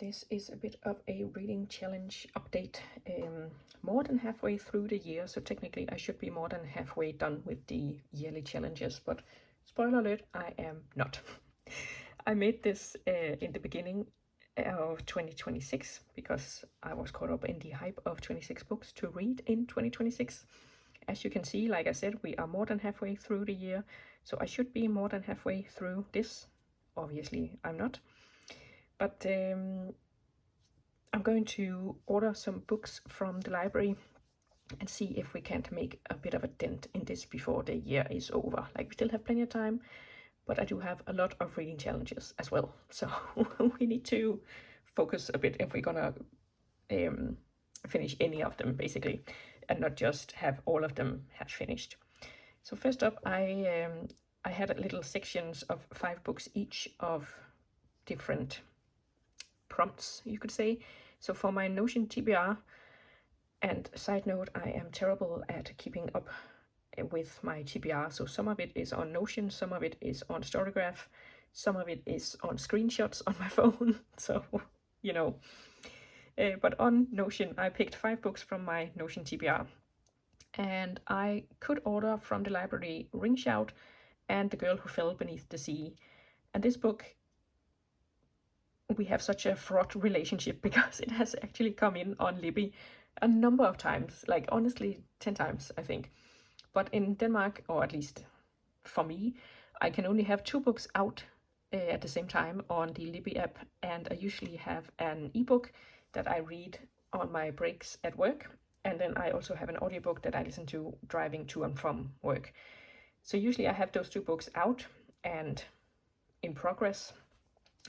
This is a bit of a reading challenge update. More than halfway through the year, so technically I should be more than halfway done with the yearly challenges, but spoiler alert, I am not. I made this in the beginning of 2026 because I was caught up in the hype of 26 books to read in 2026. As you can see, like I said, we are more than halfway through the year, so I should be more than halfway through this. Obviously, I'm not. But I'm going to order some books from the library and see if we can't make a bit of a dent in this before the year is over. Like, we still have plenty of time, but I do have a lot of reading challenges as well. So we need to focus a bit if we're gonna finish any of them, basically, and not just have all of them half finished. So first up, I had little sections of 5 books each of different prompts, you could say. So for my Notion TBR, and side note, I am terrible at keeping up with my TBR. So some of it is on Notion, some of it is on Storygraph, some of it is on screenshots on my phone. So, you know. But on Notion, I picked 5 books from my Notion TBR. And I could order from the library Ring Shout and The Girl Who Fell Beneath the Sea. And this book, we have such a fraught relationship because it has actually come in on Libby a number of times, like honestly 10 times, I think. But in Denmark, or at least for me, I can only have 2 books out at the same time on the Libby app, and I usually have an ebook that I read on my breaks at work, and then I also have an audiobook that I listen to driving to and from work. So usually I have those 2 books out and in progress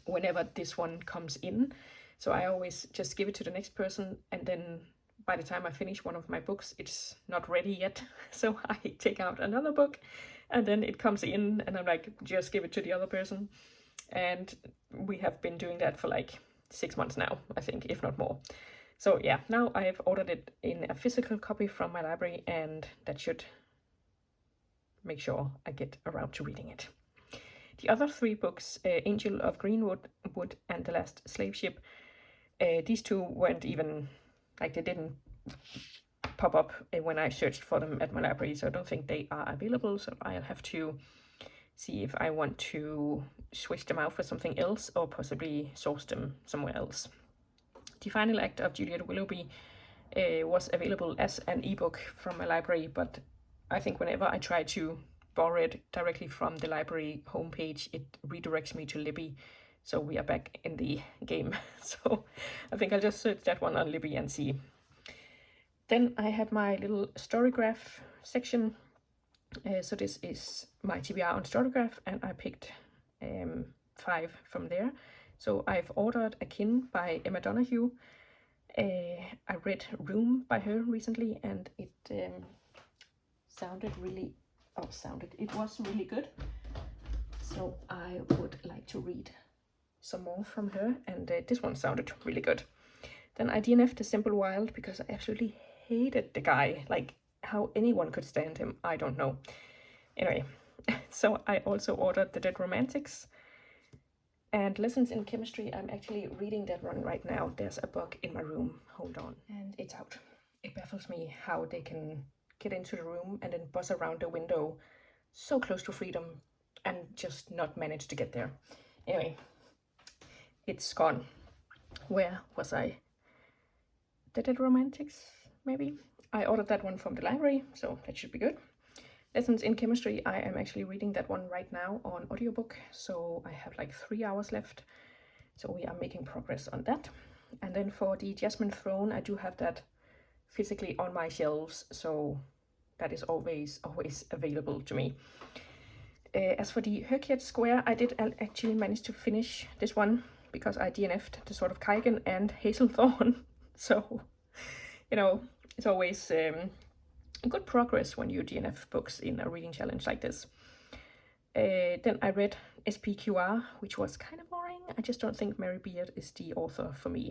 whenever this one comes in. So I always just give it to the next person, and then by the time I finish one of my books, it's not ready yet. So I take out another book, and then it comes in, and I'm like, just give it to the other person. And we have been doing that for like 6 months now, I think, if not more. So yeah, now I have ordered it in a physical copy from my library, and that should make sure I get around to reading it. The other 3 books, Angel of Greenwood Wood and The Last Slave Ship, these 2 weren't even, like, they didn't pop up when I searched for them at my library, so I don't think they are available. So I'll have to see if I want to switch them out for something else or possibly source them somewhere else. The Final Act of Juliet Willoughby was available as an ebook from my library, but I think whenever I try to borrow it directly from the library homepage, it redirects me to Libby. So we are back in the game. So I think I'll just search that one on Libby and see. Then I have my little Storygraph section. So this is my TBR on Storygraph, and I picked 5 from there. So I've ordered Akin by Emma Donoghue. I read Room by her recently, and it was really good. So I would like to read some more from her, and this one sounded really good. Then I DNF'd The Simple Wild because I absolutely hated the guy. Like, how anyone could stand him, I don't know. Anyway, so I also ordered The Dead Romantics and Lessons in Chemistry. I'm actually reading that one right now. There's a bug in my room. Hold on. And it's out. It baffles me how they can get into the room and then buzz around the window so close to freedom and just not manage to get there. Anyway, it's gone. Where was I? The Dead Romantics, maybe? I ordered that one from the library, so that should be good. Lessons in Chemistry, I am actually reading that one right now on audiobook, so I have like 3 hours left. So we are making progress on that. And then for the Jasmine Throne, I do have that physically on my shelves, so that is always available to me. As for the Herkiat Square, I did actually manage to finish this one because I DNF'd The Sword of Kaigen and Hazelthorn. So, you know, it's always good progress when you DNF books in a reading challenge like this. Then I read SPQR, which was kind of boring. I just don't think Mary Beard is the author for me.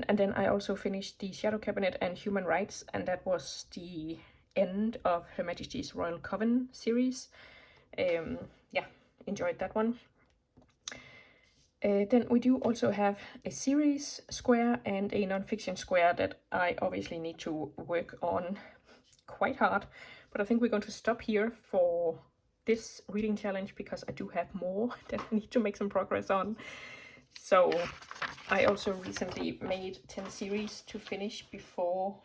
And then I also finished The Shadow Cabinet and Human Rights, and that was the end of Her Majesty's Royal Coven series. Yeah, enjoyed that one. Then we do also have a series square and a non-fiction square that I obviously need to work on quite hard. But I think we're going to stop here for this reading challenge because I do have more that I need to make some progress on. So I also recently made 10 series to finish before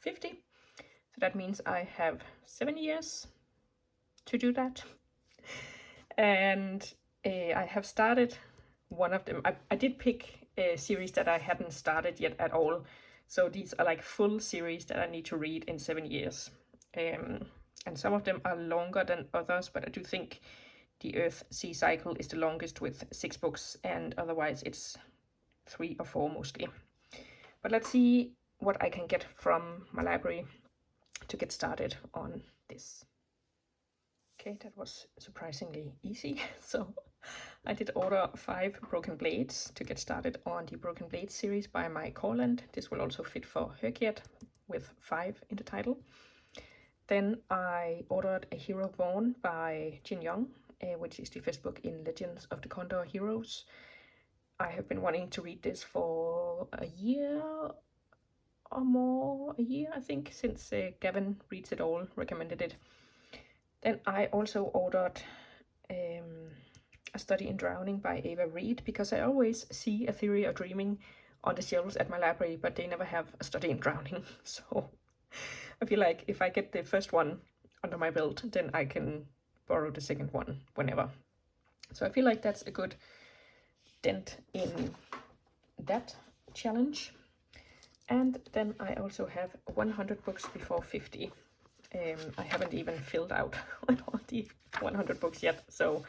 50. So that means I have 7 years to do that. And I have started one of them. I did pick a series that I hadn't started yet at all. So these are like full series that I need to read in 7 years. And some of them are longer than others, but I do think the Earth-Sea cycle is the longest with 6 books, and otherwise it's 3 or 4 mostly. But let's see what I can get from my library to get started on this. Okay, that was surprisingly easy. So I did order 5 Broken Blades to get started on the Broken Blades series by Mai Corland. This will also fit for Herkiet with 5 in the title. Then I ordered A Hero Born by Jin Young, which is the first book in Legends of the Condor Heroes. I have been wanting to read this for a year or more, I think, since Gavin Reads It All recommended it. Then I also ordered A Study in Drowning by Ava Reid, because I always see A Theory of Dreaming on the shelves at my library, but they never have A Study in Drowning. So I feel like if I get the first one under my belt, then I can borrow the second one whenever. So I feel like that's a good dent in that challenge. And then I also have 100 books before 50. I haven't even filled out all the 100 books yet, so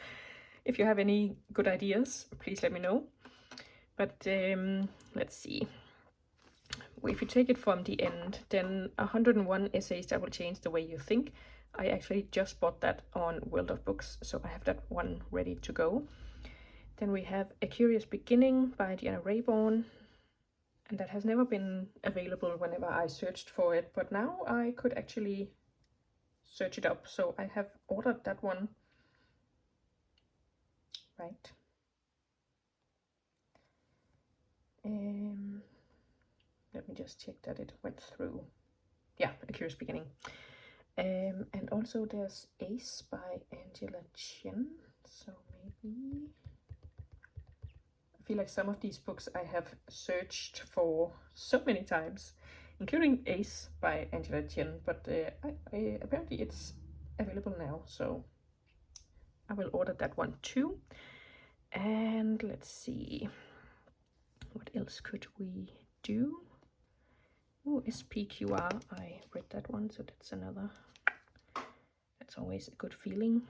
if you have any good ideas, please let me know. But let's see. If you take it from the end, then 101 essays that will change the way you think. I actually just bought that on World of Books, so I have that one ready to go. Then we have A Curious Beginning by Deanna Rayborn, and that has never been available whenever I searched for it, but now I could actually search it up, so I have ordered that one. Right. Let me just check that it went through. Yeah, A Curious Beginning. And also there's Ace by Angela Chen, so maybe... I feel like some of these books I have searched for so many times, including Ace by Angela Chen, but apparently it's available now, so I will order that one too. And let's see, what else could we do? Oh, SPQR, I read that one, so that's another. That's always a good feeling.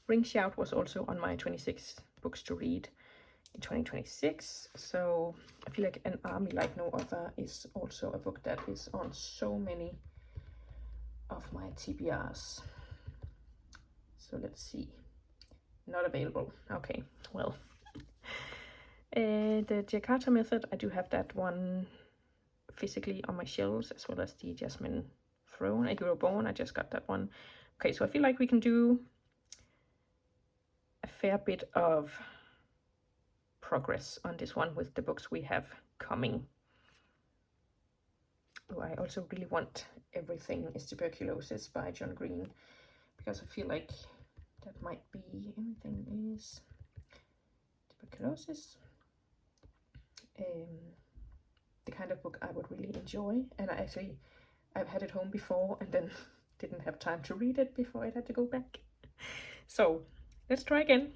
Ring Shout was also on my 26 books to read in 2026, so I feel like An Army Like No Other is also a book that is on so many of my TBRs. So let's see. Not available. Okay, well. The Jakarta Method, I do have that one physically on my shelves, as well as the Jasmine Throne. A Hero Born, I just got that one. Okay, so I feel like we can do a fair bit of progress on this one with the books we have coming. Oh, I also really want Everything is Tuberculosis by John Green, because I feel like that might be Everything is Tuberculosis. The kind of book I would really enjoy, and I've had it home before and then didn't have time to read it before I had to go back. So let's try again.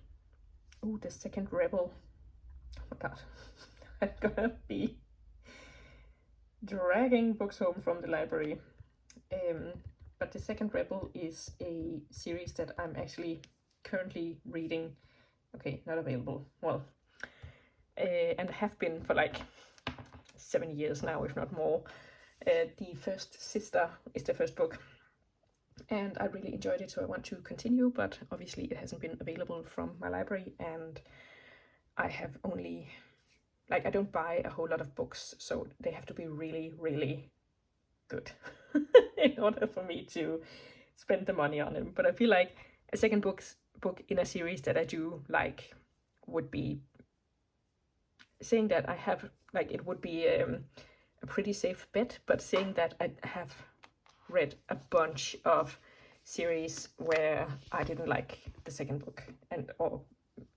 Oh, The Second Rebel. Oh my god, I'm gonna be dragging books home from the library. But The Second Rebel is a series that I'm actually currently reading. Okay, not available. Well, and have been for like 7 years now, if not more. The First Sister is the first book, and I really enjoyed it, so I want to continue, but obviously it hasn't been available from my library, and I have only, like, I don't buy a whole lot of books, so they have to be really, really good in order for me to spend the money on them. But I feel like a second book in a series that I do like would be saying that I have, like, it would be a pretty safe bet, but saying that I have read a bunch of series where I didn't like the second book, and or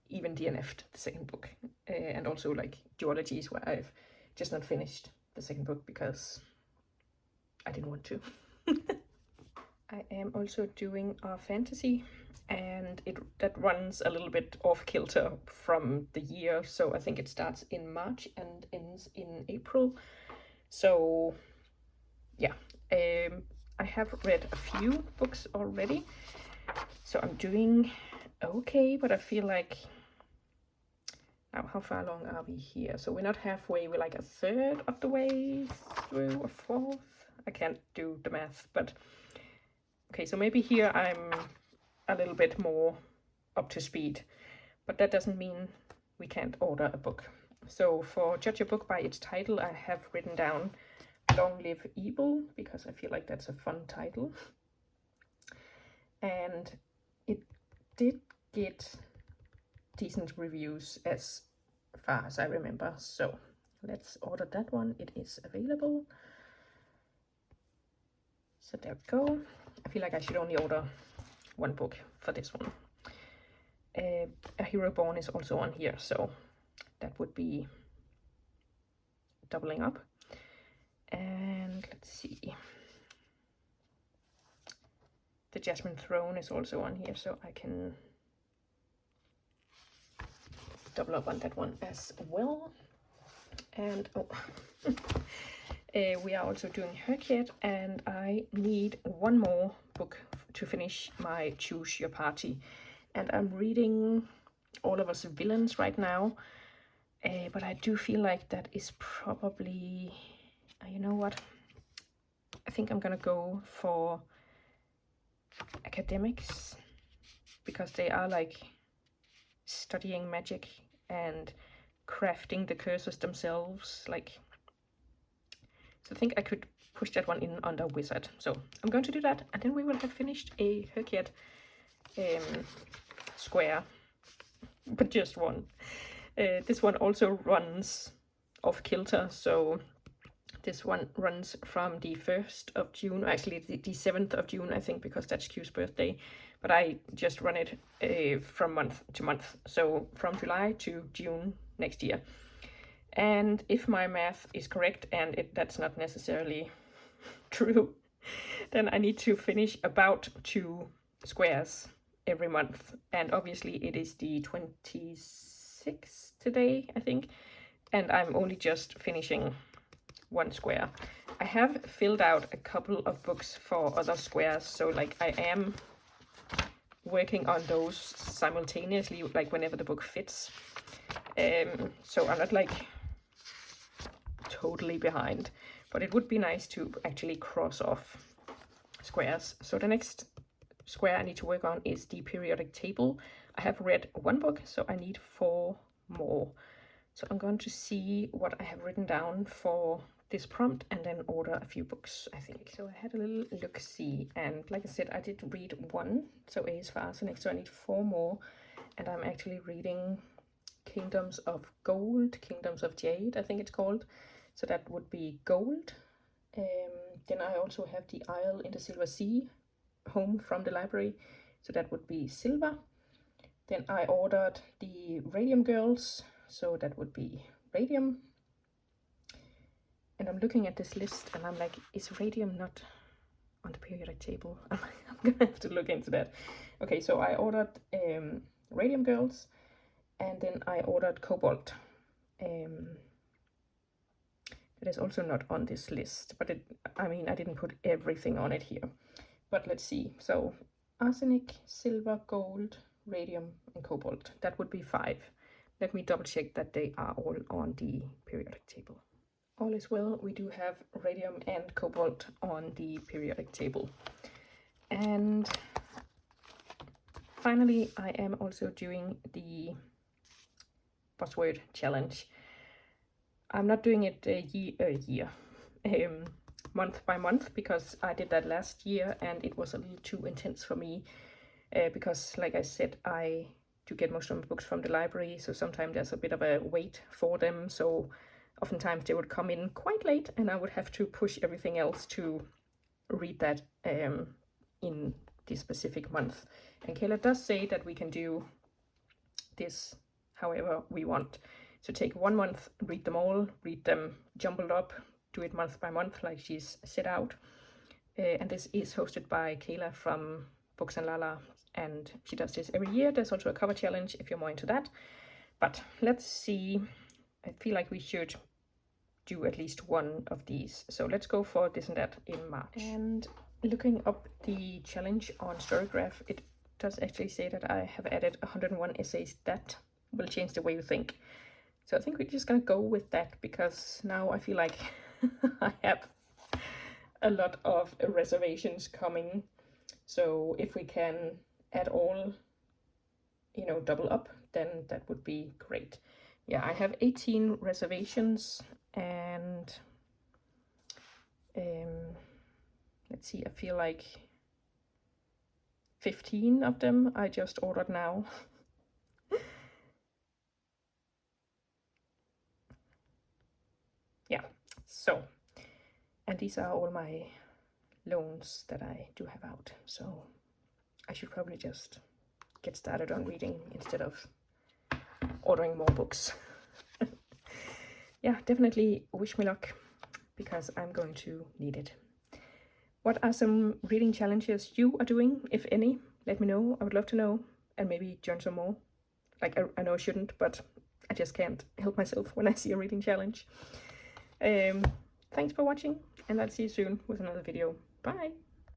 even DNF'd the second book, and also like duologies where I've just not finished the second book because I didn't want to. I am also doing a fantasy, and that runs a little bit off kilter from the year, so I think it starts in March and ends in April. So yeah, I have read a few books already, so I'm doing okay, but I feel like, now how far along are we here? So we're not halfway, we're like a third of the way through, or fourth. I can't do the math, but okay, so maybe here I'm a little bit more up to speed, but that doesn't mean we can't order a book. So for Judge a Book by its title, I have written down Long Live Evil, because I feel like that's a fun title. And it did get decent reviews as far as I remember, so let's order that one. It is available. So there we go. I feel like I should only order one book for this one. A Hero Born is also on here, so that would be doubling up. And let's see, The Jasmine Throne is also on here, so I can double up on that one as well. And oh, we are also doing Herkiet, and I need one more book to finish my Choose Your Party. And I'm reading All of Us Villains right now, but I do feel like that is probably, you know what, I think I'm gonna go for academics, because they are like studying magic and crafting the curses themselves, like, so I think I could push that one in under Wizard. So I'm going to do that, and then we will have finished a Herkiet square, but just one. This one also runs off kilter, so this one runs from the 1st of June, actually the 7th of June, I think, because that's Q's birthday, but I just run it from month to month, so from July to June next year. And if my math is correct, and that's not necessarily true, then I need to finish about 2 squares every month. And obviously it is the 26th today, I think, and I'm only just finishing 1 square. I have filled out a couple of books for other squares, so like I am working on those simultaneously, like whenever the book fits. So I'm not like totally behind, but it would be nice to actually cross off squares. So the next square I need to work on is the periodic table. I have read 1 book, so I need 4 more. So I'm going to see what I have written down for this prompt and then order a few books, I think. So I had a little look-see, and like I said, I did read 1, so A is for Arsenic, so I need 4 more, and I'm actually reading Kingdoms of Gold, Kingdoms of Jade, I think it's called. So that would be gold. Then I also have The Isle in the Silver Sea, home from the library, so that would be silver. Then I ordered the Radium Girls, so that would be radium. And I'm looking at this list and I'm like, is radium not on the periodic table? I'm gonna have to look into that. Okay, so I ordered Radium Girls, and then I ordered Cobalt. It is also not on this list, but I mean, I didn't put everything on it here. But let's see. So Arsenic, Silver, Gold, Radium, and Cobalt. That would be 5. Let me double check that they are all on the periodic table. All is well, we do have Radium and Cobalt on the periodic table. And finally, I am also doing the buzzword challenge. I'm not doing it month by month, because I did that last year and it was a little too intense for me, because like I said, I do get most of my books from the library, so sometimes there's a bit of a wait for them. So oftentimes they would come in quite late, and I would have to push everything else to read that in this specific month. And Kayla does say that we can do this however we want. So take 1 month, read them all, read them jumbled up, do it month by month like she's set out. And this is hosted by Kayla from Books and Lala, and she does this every year. There's also a cover challenge if you're more into that. But let's see. I feel like we should do at least one of these. So let's go for This and That in March. And looking up the challenge on Storygraph, it does actually say that I have added 101 essays that will change the way you think. So I think we're just gonna go with that, because now I feel like I have a lot of reservations coming. So if we can add all, you know, double up, then that would be great. Yeah, I have 18 reservations, and let's see, I feel like 15 of them I just ordered now. Yeah, so, and these are all my loans that I do have out, so I should probably just get started on reading instead of ordering more books. Yeah, definitely wish me luck, because I'm going to need it. What are some reading challenges you are doing, if any? Let me know. I would love to know, and maybe join some more. Like, I know I shouldn't, but I just can't help myself when I see a reading challenge. Thanks for watching, and I'll see you soon with another video. Bye!